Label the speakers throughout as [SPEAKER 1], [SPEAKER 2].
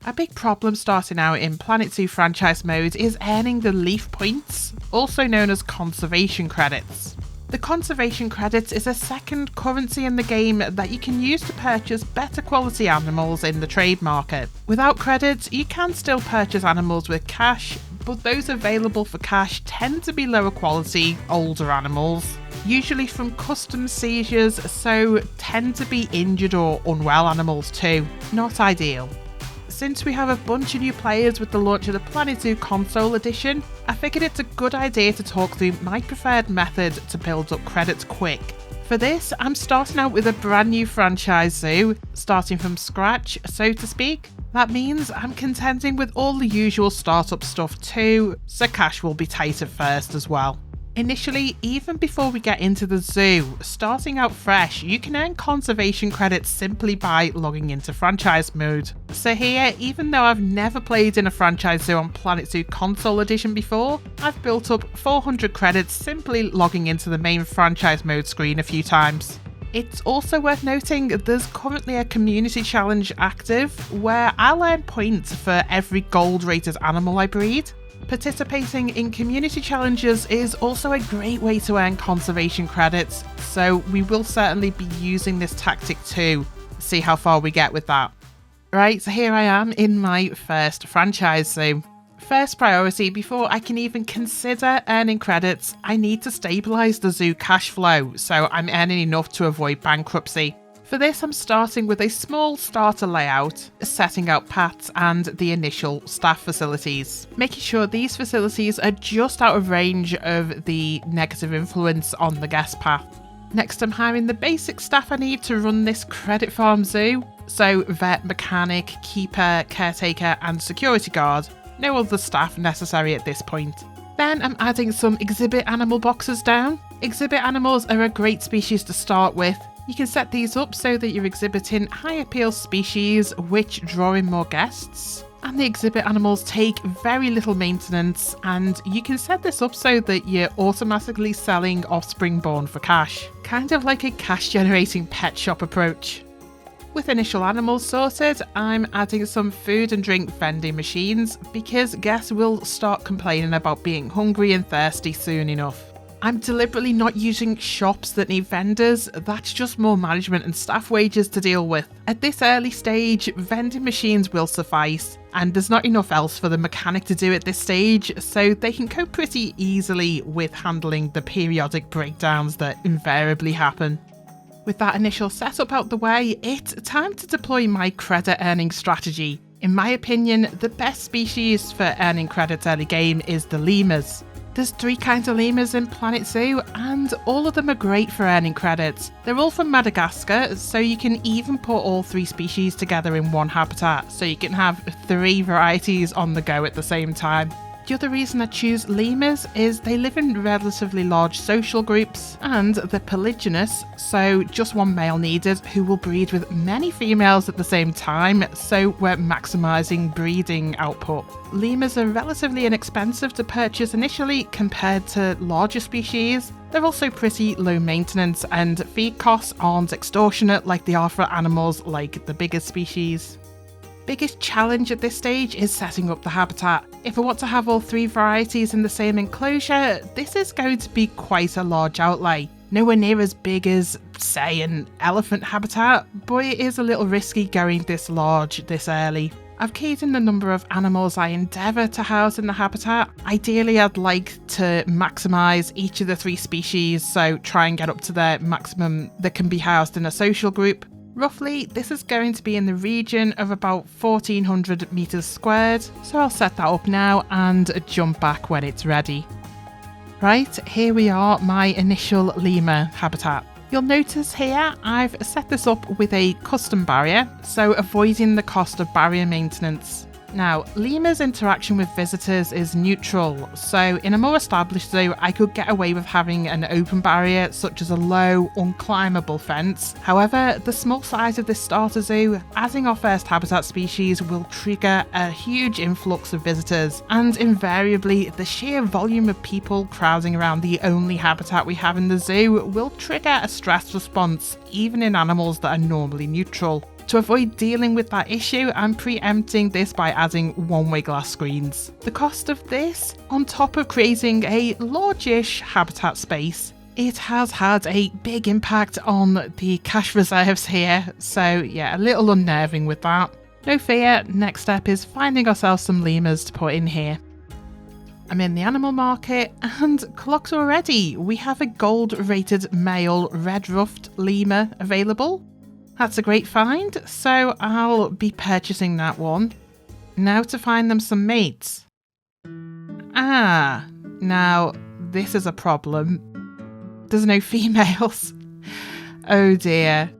[SPEAKER 1] A big problem starting out in Planet Zoo franchise mode is earning the Leaf Points, also known as conservation credits. The conservation credits is a second currency in the game that you can use to purchase better quality animals in the trade market. Without credits, you can still purchase animals with cash, but those available for cash tend to be lower quality, older animals, usually from custom seizures, so tend to be injured or unwell animals too. Not ideal. Since we have a bunch of new players with the launch of the Planet Zoo Console Edition, I figured it's a good idea to talk through my preferred method to build up credits quick. For this, I'm starting out with a brand new franchise zoo, starting from scratch, so to speak. That means I'm contending with all the usual startup stuff too, so cash will be tight at first as well. Initially, even before we get into the zoo, starting out fresh, you can earn conservation credits simply by logging into franchise mode. So here, even though I've never played in a franchise zoo on Planet Zoo Console Edition before, I've built up 400 credits simply logging into the main franchise mode screen a few times. It's also worth noting there's currently a community challenge active where I'll earn points for every gold rated animal I breed. Participating in community challenges is also a great way to earn conservation credits, so we will certainly be using this tactic too. See how far we get with that. Right, so here I am in my first franchise zoo. First priority, before I can even consider earning credits, I need to stabilise the zoo cash flow, so I'm earning enough to avoid bankruptcy. For this, I'm starting with a small starter layout, setting out paths and the initial staff facilities, making sure these facilities are just out of range of the negative influence on the guest path. Next, I'm hiring the basic staff I need to run this credit farm zoo, so vet, mechanic, keeper, caretaker and security guard. No other staff necessary at this point. Then I'm adding some exhibit animal boxes down. Exhibit animals are a great species to start with. You can set these up so that you're exhibiting high appeal species which draw in more guests. And the exhibit animals take very little maintenance, and you can set this up so that you're automatically selling offspring born for cash. Kind of like a cash generating pet shop approach. With initial animals sorted, I'm adding some food and drink vending machines because guests will start complaining about being hungry and thirsty soon enough. I'm deliberately not using shops that need vendors, that's just more management and staff wages to deal with. At this early stage, vending machines will suffice, and there's not enough else for the mechanic to do at this stage, so they can cope pretty easily with handling the periodic breakdowns that invariably happen. With that initial setup out the way, it's time to deploy my credit earning strategy. In my opinion, the best species for earning credits early game is the lemurs. There's 3 kinds of lemurs in Planet Zoo, and all of them are great for earning credits. They're all from Madagascar, so you can even put all 3 species together in one habitat, so you can have 3 varieties on the go at the same time. The other reason I choose lemurs is they live in relatively large social groups and they're polygynous, so just one male needed who will breed with many females at the same time, so we're maximising breeding output. Lemurs are relatively inexpensive to purchase initially compared to larger species. They're also pretty low maintenance and feed costs aren't extortionate like they are for animals like the bigger species. Biggest challenge at this stage is setting up the habitat. If I want to have all 3 varieties in the same enclosure, this is going to be quite a large outlay. Nowhere near as big as, say, an elephant habitat, but it is a little risky going this large this early. I've keyed in the number of animals I endeavour to house in the habitat. Ideally, I'd like to maximise each of the 3 species, so try and get up to their maximum that can be housed in a social group. Roughly, this is going to be in the region of about 1400 metres squared, so I'll set that up now and jump back when it's ready. Right, here we are, my initial lemur habitat. You'll notice here I've set this up with a custom barrier, so avoiding the cost of barrier maintenance. Now, lemurs' interaction with visitors is neutral, so in a more established zoo I could get away with having an open barrier such as a low, unclimbable fence. However, the small size of this starter zoo, adding our first habitat species will trigger a huge influx of visitors, and invariably the sheer volume of people crowding around the only habitat we have in the zoo will trigger a stress response even in animals that are normally neutral. To avoid dealing with that issue, I'm preempting this by adding one-way glass screens. The cost of this, on top of creating a large-ish habitat space, it has had a big impact on the cash reserves here, so yeah, a little unnerving with that. No fear, next step is finding ourselves some lemurs to put in here. I'm in the animal market and clocked already. We have a gold rated male red ruffed lemur available. That's a great find, so I'll be purchasing that one. Now to find them some mates. Now this is a problem. There's no females. Oh dear.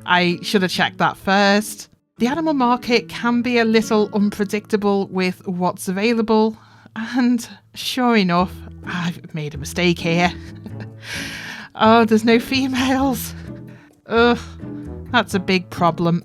[SPEAKER 1] I should have checked that first. The animal market can be a little unpredictable with what's available, and sure enough, I've made a mistake here. Oh, there's no females. Ugh, that's a big problem.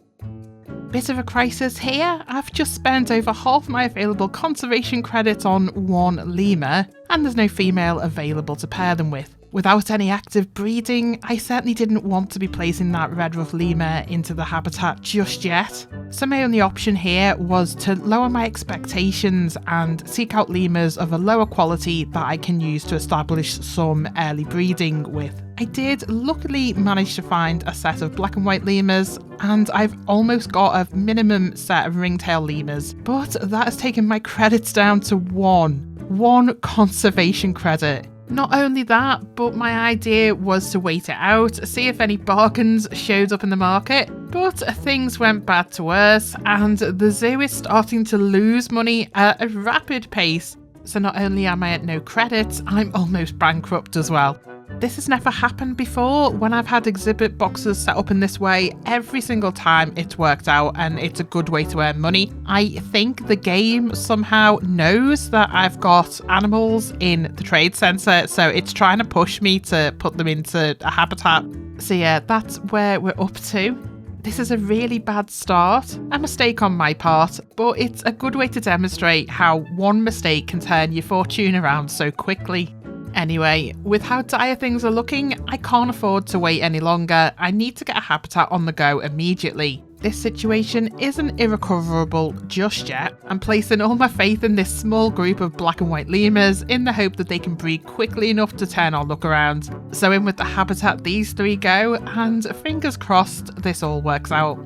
[SPEAKER 1] Bit of a crisis here. I've just spent over half my available conservation credits on one lemur, and there's no female available to pair them with. Without any active breeding, I certainly didn't want to be placing that red ruff lemur into the habitat just yet. So my only option here was to lower my expectations and seek out lemurs of a lower quality that I can use to establish some early breeding with. I did luckily manage to find a set of black and white lemurs, and I've almost got a minimum set of ringtail lemurs, but that has taken my credits down to one conservation credit. Not only that, but my idea was to wait it out, see if any bargains showed up in the market, but things went bad to worse, and the zoo is starting to lose money at a rapid pace. So not only am I at no credits, I'm almost bankrupt as well. This has never happened before. When I've had exhibit boxes set up in this way, every single time it's worked out and it's a good way to earn money. I think the game somehow knows that I've got animals in the trade centre, so it's trying to push me to put them into a habitat. So yeah, that's where we're up to. This is a really bad start, a mistake on my part, but it's a good way to demonstrate how one mistake can turn your fortune around so quickly. Anyway, with how dire things are looking, I can't afford to wait any longer. I need to get a habitat on the go immediately. This situation isn't irrecoverable just yet. I'm placing all my faith in this small group of black and white lemurs in the hope that they can breed quickly enough to turn our luck around. So in with the habitat these three go, and fingers crossed this all works out.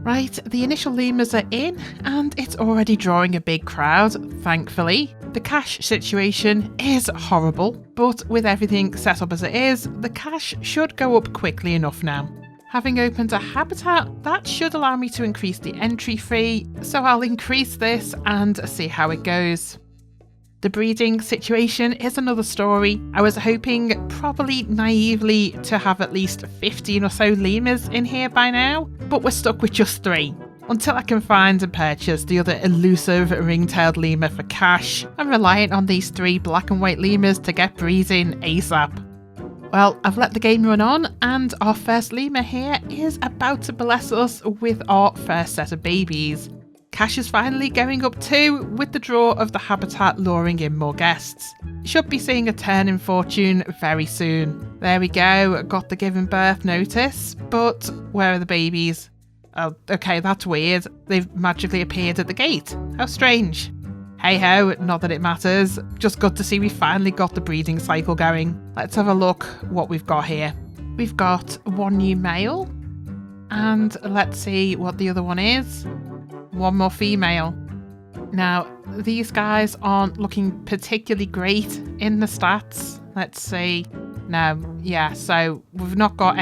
[SPEAKER 1] Right, the initial lemurs are in, and it's already drawing a big crowd, thankfully. The cash situation is horrible, but with everything set up as it is, the cash should go up quickly enough now. Having opened a habitat, that should allow me to increase the entry fee, so I'll increase this and see how it goes. The breeding situation is another story. I was hoping, probably naively, to have at least 15 or so lemurs in here by now, but we're stuck with just 3. Until I can find and purchase the other elusive ring-tailed lemur for cash, I'm reliant on these 3 black and white lemurs to get breeding ASAP. Well, I've let the game run on, and our first lemur here is about to bless us with our first set of babies. Cash is finally going up too, with the draw of the habitat luring in more guests. Should be seeing a turn in fortune very soon. There we go, got the giving birth notice, but where are the babies? Oh, okay, that's weird. They've magically appeared at the gate. How strange. Hey ho, not that it matters. Just good to see we finally got the breeding cycle going. Let's have a look what we've got here. We've got one new male, and let's see what the other one is. One more female. Now, these guys aren't looking particularly great in the stats. Let's see. No, yeah, so we've not got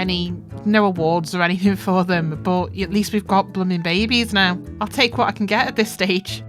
[SPEAKER 1] no awards or anything for them, but at least we've got blooming babies now. I'll take what I can get at this stage.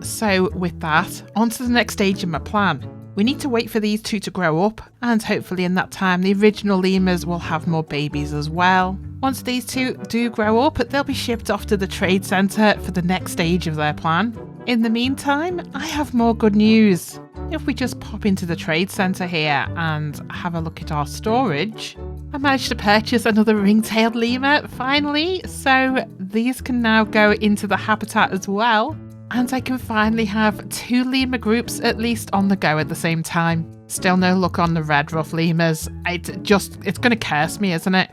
[SPEAKER 1] So with that, on to the next stage in my plan. We need to wait for these 2 to grow up, and hopefully in that time the original lemurs will have more babies as well. Once these 2 do grow up, they'll be shipped off to the trade centre for the next stage of their plan. In the meantime, I have more good news. If we just pop into the trade centre here and have a look at our storage, I managed to purchase another ring-tailed lemur finally, so these can now go into the habitat as well. And I can finally have 2 lemur groups at least on the go at the same time. Still no luck on the red ruff lemurs. It's going to curse me, isn't it?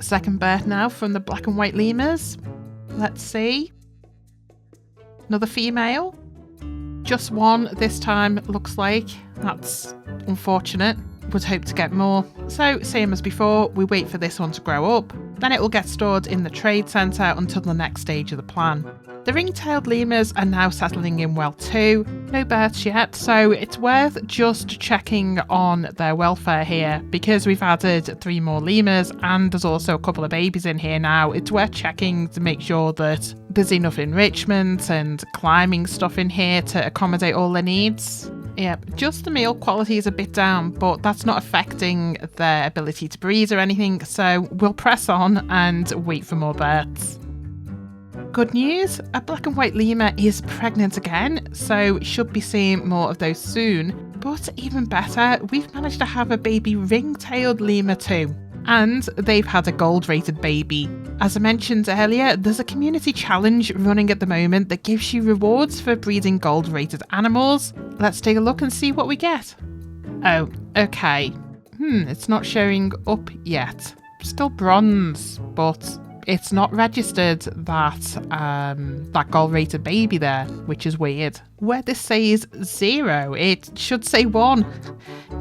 [SPEAKER 1] Second birth now from the black and white lemurs. Let's see. Another female. Just one this time, looks like. That's unfortunate. Would hope to get more. So, same as before, we wait for this one to grow up. Then it will get stored in the trade centre until the next stage of the plan. The ring-tailed lemurs are now settling in well too. No births yet, so it's worth just checking on their welfare here. Because we've added 3 more lemurs and there's also a couple of babies in here now, it's worth checking to make sure that there's enough enrichment and climbing stuff in here to accommodate all their needs. Yep, just the meal quality is a bit down, but that's not affecting their ability to breed or anything, so we'll press on and wait for more births. Good news, a black and white lemur is pregnant again, so should be seeing more of those soon. But even better, we've managed to have a baby ring-tailed lemur too. And they've had a gold-rated baby. As I mentioned earlier, there's a community challenge running at the moment that gives you rewards for breeding gold-rated animals. Let's take a look and see what we get. Oh, okay. It's not showing up yet. Still bronze, but it's not registered that gold-rated baby there, which is weird. Where this says 0, it should say 1.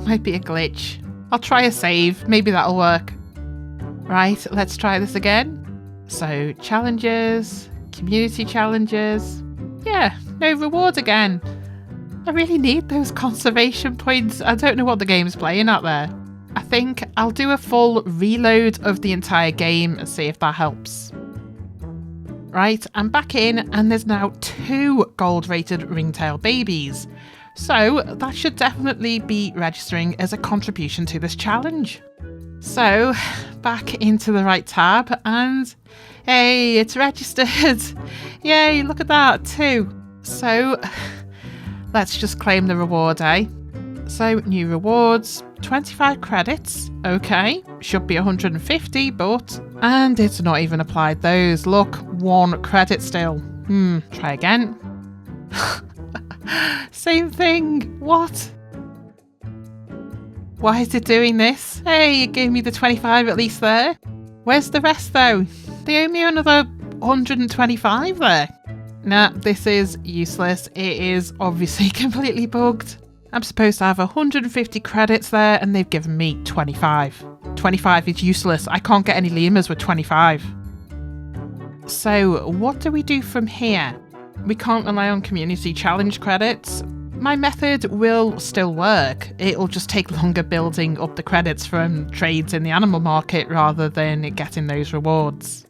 [SPEAKER 1] Might be a glitch. I'll try a save, maybe that'll work. Right, let's try this again. So, challenges, community challenges. Yeah, no reward again. I really need those conservation points. I don't know what the game's playing out there. I think I'll do a full reload of the entire game and see if that helps. Right, I'm back in and there's now 2 gold-rated ringtail babies. So that should definitely be registering as a contribution to this challenge. So back into the right tab and hey, it's registered. Yay, look at that too. So let's just claim the reward, eh? So new rewards, 25 credits. Okay, should be 150, and it's not even applied those. Look, 1 credit still. Try again. Same thing. What? Why is it doing this? Hey, it gave me the 25 at least there. Where's the rest though? They owe me another 125 there. Nah, this is useless. It is obviously completely bugged. I'm supposed to have 150 credits there and they've given me 25. 25 is useless. I can't get any lemurs with 25. So what do we do from here? We can't rely on community challenge credits. My method will still work. It'll just take longer building up the credits from trades in the animal market rather than getting those rewards.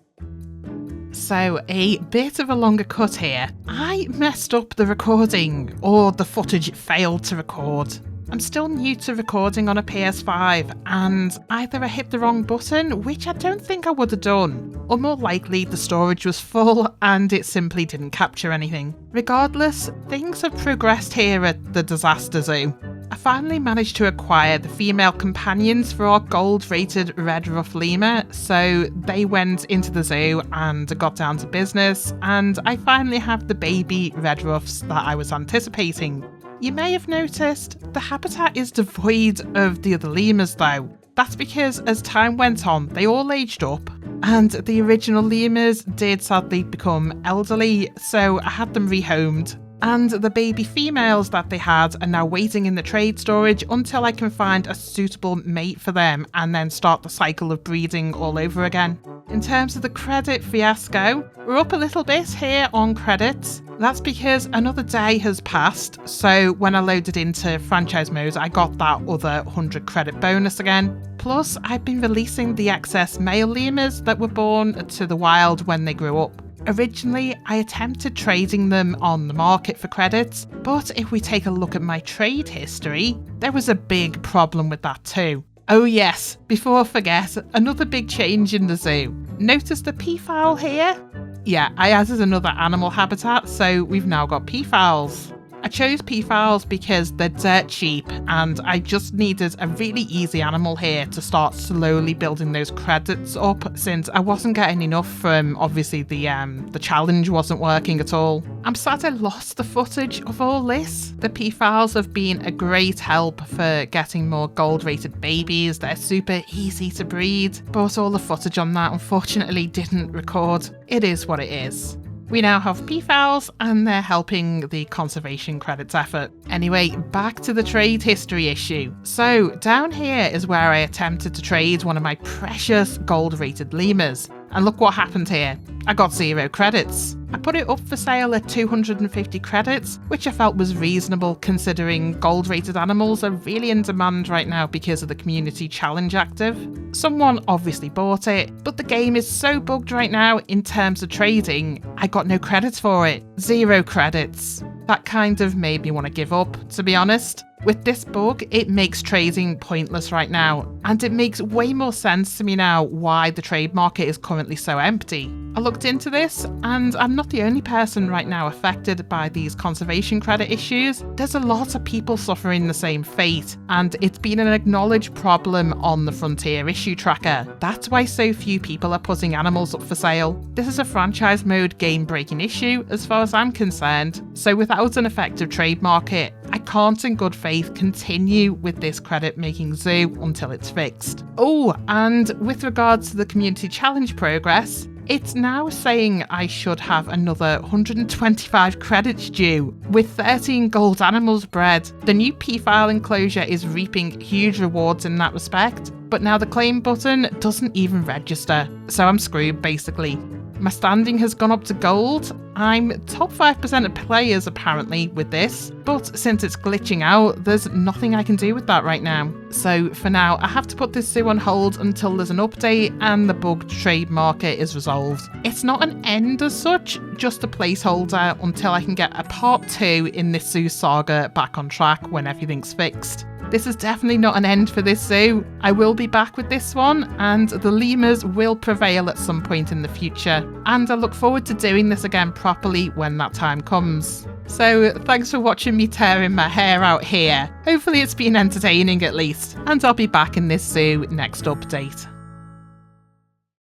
[SPEAKER 1] So a bit of a longer cut here. I messed up the recording, or the footage failed to record. I'm still new to recording on a PS5 and either I hit the wrong button, which I don't think I would have done, or more likely the storage was full and it simply didn't capture anything. Regardless, things have progressed here at the Disaster Zoo. I finally managed to acquire the female companions for our gold-rated red ruff lemur, so they went into the zoo and got down to business, and I finally have the baby red ruffs that I was anticipating. You may have noticed the habitat is devoid of the other lemurs though. That's because as time went on, they all aged up, and the original lemurs did sadly become elderly, so I had them rehomed. And the baby females that they had are now waiting in the trade storage until I can find a suitable mate for them and then start the cycle of breeding all over again. In terms of the credit fiasco, we're up a little bit here on credits. That's because another day has passed, so when I loaded into franchise mode, I got that other 100 credit bonus again. Plus, I've been releasing the excess male lemurs that were born to the wild when they grew up. Originally, I attempted trading them on the market for credits, but if we take a look at my trade history, there was a big problem with that too. Oh yes, before I forget, another big change in the zoo. Notice the peafowl here? Yeah, I added another animal habitat, so we've now got peafowls. I chose peafowls because they're dirt cheap, and I just needed a really easy animal here to start slowly building those credits up, since I wasn't getting enough from, obviously, the challenge wasn't working at all. I'm sad I lost the footage of all this. The peafowls have been a great help for getting more gold rated babies. They're super easy to breed, but all the footage on that unfortunately didn't record. It is what it is. We now have peafowls, and they're helping the conservation credits effort. Anyway, back to the trade history issue. So down here is where I attempted to trade one of my precious gold rated lemurs. And look what happened here. I got 0 credits. I put it up for sale at 250 credits, which I felt was reasonable considering gold rated animals are really in demand right now because of the community challenge active. Someone obviously bought it, but the game is so bugged right now in terms of trading, I got no credits for it. 0 credits. That kind of made me want to give up, to be honest. With this bug, it makes trading pointless right now, and it makes way more sense to me now why the trade market is currently so empty. I looked into this, and I'm not the only person right now affected by these conservation credit issues. There's a lot of people suffering the same fate, and it's been an acknowledged problem on the Frontier issue tracker. That's why so few people are putting animals up for sale. This is a franchise mode game-breaking issue as far as I'm concerned, so without an effective trade market, I can't in good faith continue with this credit making zoo until it's fixed. Oh, and with regards to the community challenge progress, it's now saying I should have another 125 credits due, with 13 gold animals bred. The new peafowl enclosure is reaping huge rewards in that respect, but now the claim button doesn't even register, so I'm screwed basically. My standing has gone up to gold. I'm top 5% of players apparently with this, but since it's glitching out, there's nothing I can do with that right now. So for now, I have to put this zoo on hold until there's an update and the bugged trade market is resolved. It's not an end as such, just a placeholder until I can get a part 2 in this zoo saga back on track when everything's fixed. This is definitely not an end for this zoo. I will be back with this one, and the lemurs will prevail at some point in the future. And I look forward to doing this again properly when that time comes. So thanks for watching me tearing my hair out here. Hopefully it's been entertaining at least, and I'll be back in this zoo next update.